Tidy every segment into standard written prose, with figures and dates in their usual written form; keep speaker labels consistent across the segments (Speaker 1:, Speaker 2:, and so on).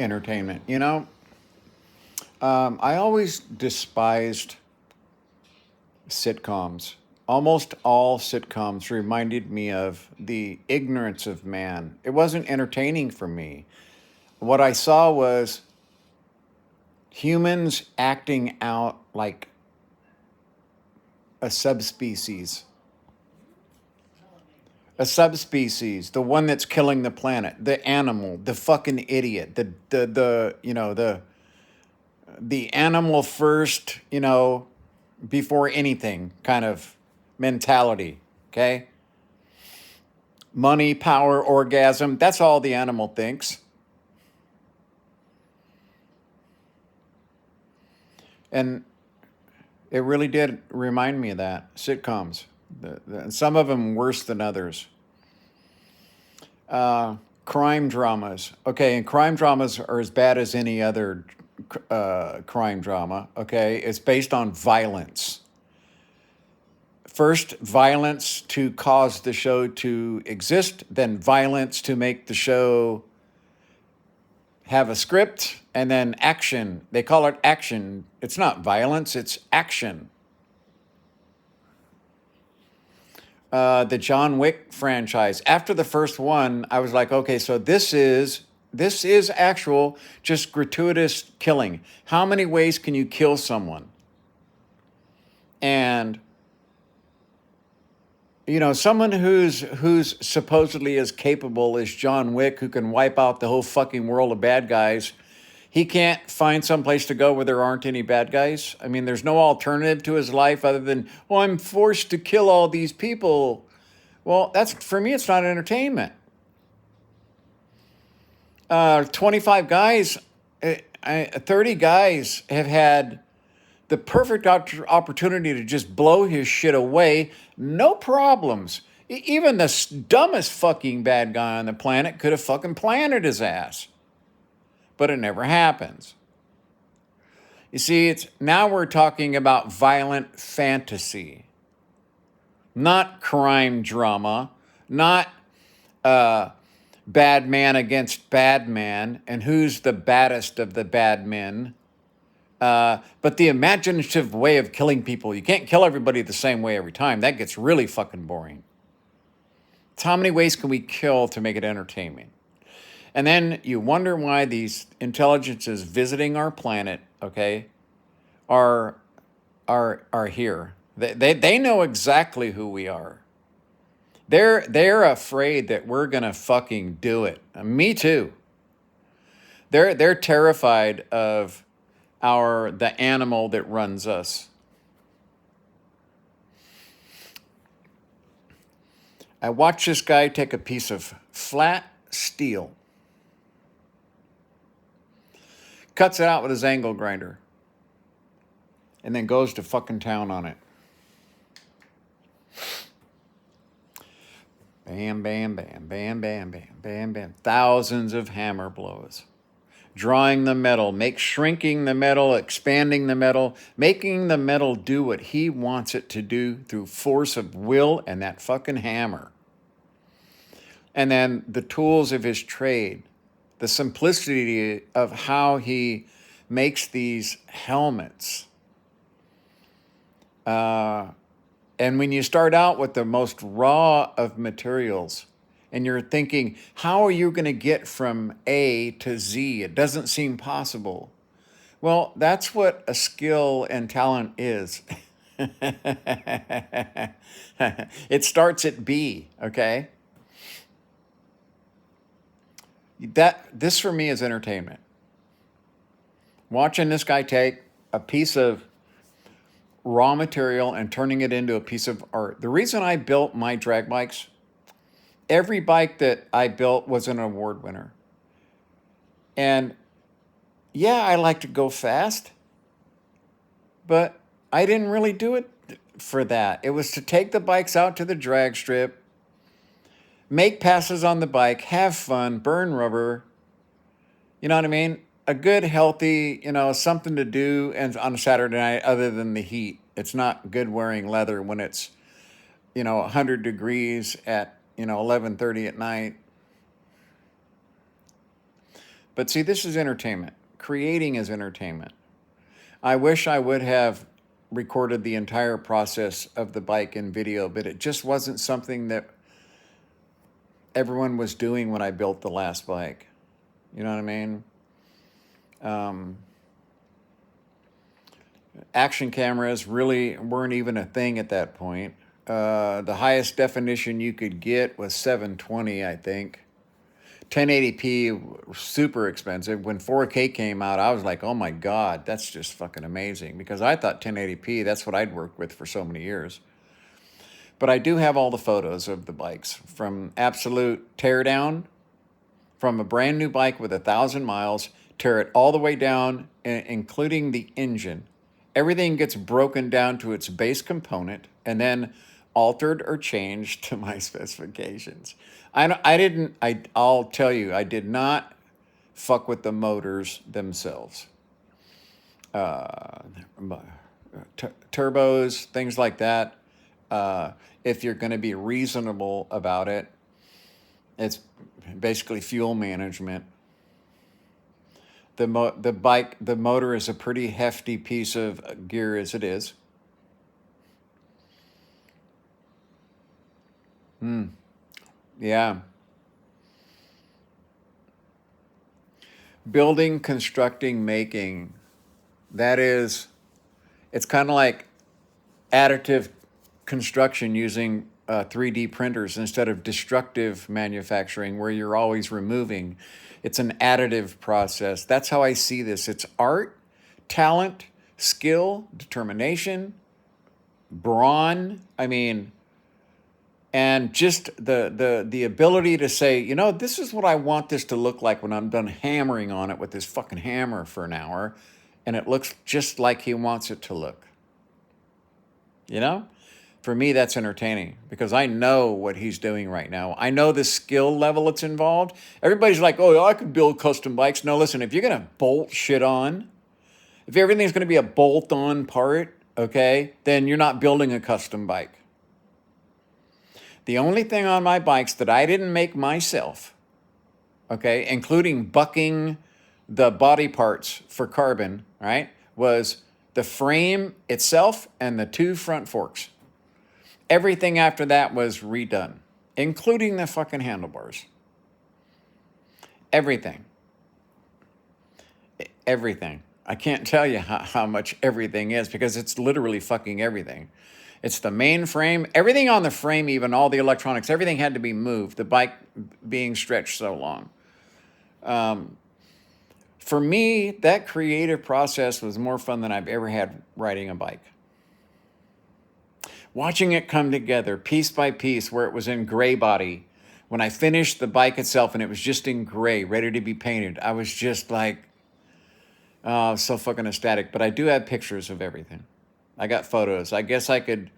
Speaker 1: entertainment. I always despised sitcoms. Almost all sitcoms reminded me of the ignorance of man. It wasn't entertaining for me. What I saw was humans acting out like a subspecies. A subspecies, the one that's killing the planet, the animal, the fucking idiot, the animal first, before anything kind of mentality. Okay? Money, power, orgasm, that's all the animal thinks. And it really did remind me of that. Sitcoms. Some of them worse than others. Crime dramas. Okay, and crime dramas are as bad as any other crime drama. Okay, it's based on violence. First, violence to cause the show to exist, then violence to make the show have a script, and then action. They call it action. It's not violence, it's action. The John Wick franchise. After the first one, I was like, okay, so this is actual just gratuitous killing. How many ways can you kill someone? And someone who's supposedly as capable as John Wick, who can wipe out the whole fucking world of bad guys, he can't find some place to go where there aren't any bad guys. I mean, there's no alternative to his life other than, well, I'm forced to kill all these people. Well, that's, for me, it's not entertainment. 25 guys, 30 guys have had the perfect opportunity to just blow his shit away. No problems. Even the dumbest fucking bad guy on the planet could have fucking planted his ass. But it never happens. You see, now we're talking about violent fantasy, not crime drama, not bad man against bad man, and who's the baddest of the bad men. But the imaginative way of killing people, you can't kill everybody the same way every time. That gets really fucking boring. It's how many ways can we kill to make it entertaining? And then you wonder why these intelligences visiting our planet, okay, are here. They know exactly who we are. They're afraid that we're gonna fucking do it. Me too. They're terrified of the animal that runs us. I watched this guy take a piece of flat steel, cuts it out with his angle grinder, and then goes to fucking town on it. Bam, bam, bam, bam, bam, bam, bam, bam. Thousands of hammer blows. Drawing the metal, shrinking the metal, expanding the metal, making the metal do what he wants it to do through force of will and that fucking hammer. And then the tools of his trade, the simplicity of how he makes these helmets. And when you start out with the most raw of materials, and you're thinking, how are you going to get from A to Z? It doesn't seem possible. Well, that's what a skill and talent is. It starts at B, okay? This for me is entertainment. Watching this guy take a piece of raw material and turning it into a piece of art. The reason I built my drag bikes, every bike that I built was an award winner. And yeah, I like to go fast, but I didn't really do it for that. It was to take the bikes out to the drag strip, make passes on the bike, have fun, burn rubber. You know what I mean? A good, healthy, something to do and on a Saturday night other than the heat. It's not good wearing leather when it's, 100 degrees at, 11:30 at night. But see, this is entertainment. Creating is entertainment. I wish I would have recorded the entire process of the bike in video, but it just wasn't something that everyone was doing when I built the last bike. You know what I mean? Um, Action cameras really weren't even a thing at that point. The highest definition you could get was 720, I think. 1080p, super expensive. When 4K came out, I was like, oh my God, that's just fucking amazing. Because I thought 1080p, that's what I'd worked with for so many years. But I do have all the photos of the bikes from absolute teardown, from a brand new bike with 1,000 miles, tear it all the way down, including the engine. Everything gets broken down to its base component and then altered or changed to my specifications. I'll tell you, I did not fuck with the motors themselves. Uh, Turbos, things like that. If you're going to be reasonable about it, it's basically fuel management. The motor is a pretty hefty piece of gear as it is. Yeah. Building, constructing, making. That is, it's kind of like additive construction using 3D printers instead of destructive manufacturing where you're always removing. It's an additive process. That's how I see this. It's art, talent, skill, determination, brawn. I mean, and just the ability to say, you know, this is what I want this to look like when I'm done hammering on it with this fucking hammer for an hour, and it looks just like he wants it to look. You know? For me, that's entertaining because I know what he's doing right now. I know the skill level that's involved. Everybody's like, oh, I could build custom bikes. No, listen, if you're going to bolt shit on, if everything's going to be a bolt on part, okay, then you're not building a custom bike. The only thing on my bikes that I didn't make myself, okay, including bucking the body parts for carbon, right, was the frame itself and the two front forks. Everything after that was redone, including the fucking handlebars. Everything. Everything. I can't tell you how much everything is because it's literally fucking everything. It's the main frame, everything on the frame, even all the electronics, everything had to be moved, the bike being stretched so long. For me, that creative process was more fun than I've ever had riding a bike. Watching it come together piece by piece where it was in gray body. When I finished the bike itself and it was just in gray, ready to be painted, I was just like, oh, so fucking ecstatic. But I do have pictures of everything. I got photos. I guess I could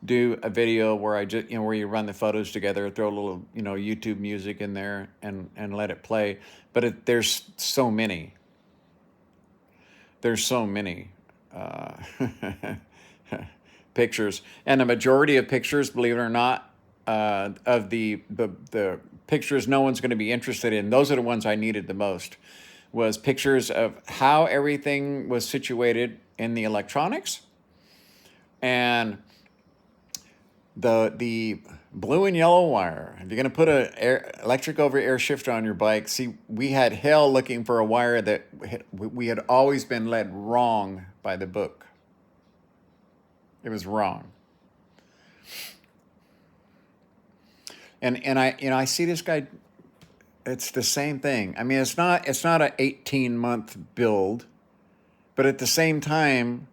Speaker 1: do a video where I just, where you run the photos together, throw a little, YouTube music in there and let it play. But there's so many. There's so many pictures, and the majority of pictures, believe it or not, of the pictures no one's going to be interested in. Those are the ones I needed the most. Was pictures of how everything was situated in the electronics, and the blue and yellow wire. If you're going to put a electric over air shifter on your bike, see, we had hell looking for a wire that we had always been led wrong by the book. It was wrong. And I see this guy. It's the same thing. I mean, it's not an 18-month build, but at the same time,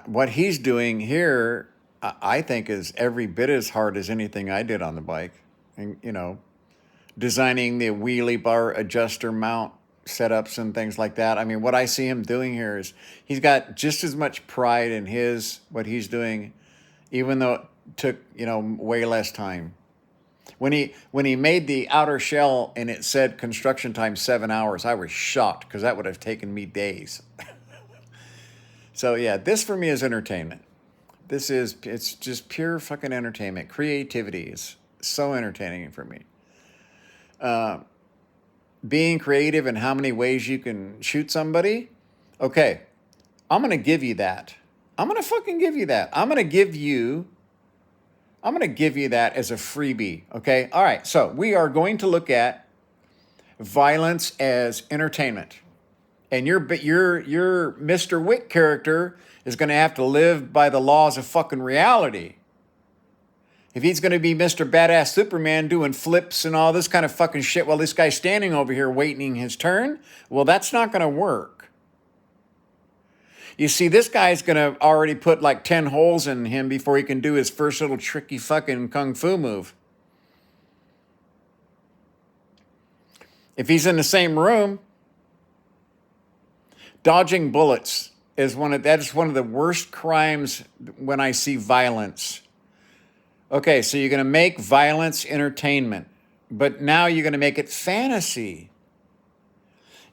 Speaker 1: what he's doing here, I think, is every bit as hard as anything I did on the bike. And designing the wheelie bar adjuster mount setups and things like that. I mean, what I see him doing here is he's got just as much pride in what he's doing, even though it took, way less time. When he made the outer shell and it said construction time 7 hours, I was shocked because that would have taken me days. So yeah, this for me is entertainment. It's just pure fucking entertainment. Creativity is so entertaining for me. being creative in how many ways you can shoot somebody. Okay, I'm going to give you that. I'm going to fucking give you that. I'm going to give you that as a freebie, okay? All right, so we are going to look at violence as entertainment. And your Mr. Wick character is going to have to live by the laws of fucking reality. If he's going to be Mr. Badass Superman doing flips and all this kind of fucking shit while this guy's standing over here waiting his turn, well, that's not going to work. You see, this guy's going to already put like 10 holes in him before he can do his first little tricky fucking kung fu move. If he's in the same room, dodging bullets is one of the worst crimes when I see violence. Okay, so you're going to make violence entertainment, but now you're going to make it fantasy.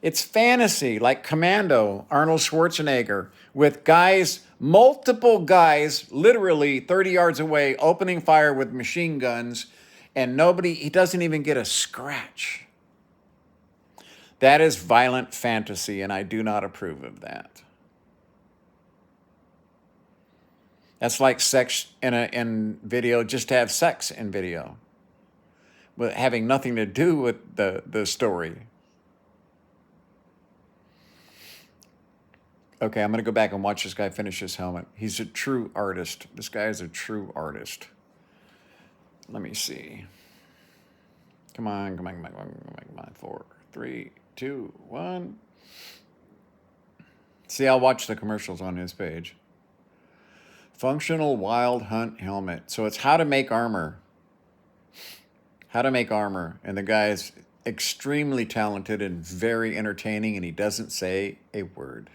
Speaker 1: It's fantasy, like Commando, Arnold Schwarzenegger, with guys, multiple guys, literally 30 yards away, opening fire with machine guns, and he doesn't even get a scratch. That is violent fantasy, and I do not approve of that. That's like sex in video, just to have sex in video, with having nothing to do with the story. Okay, I'm going to go back and watch this guy finish his helmet. He's a true artist. This guy is a true artist. Let me see. Come on. 4, 3, 2, 1. See, I'll watch the commercials on his page. Functional Wild Hunt helmet. So it's how to make armor. How to make armor. And the guy is extremely talented and very entertaining, and he doesn't say a word.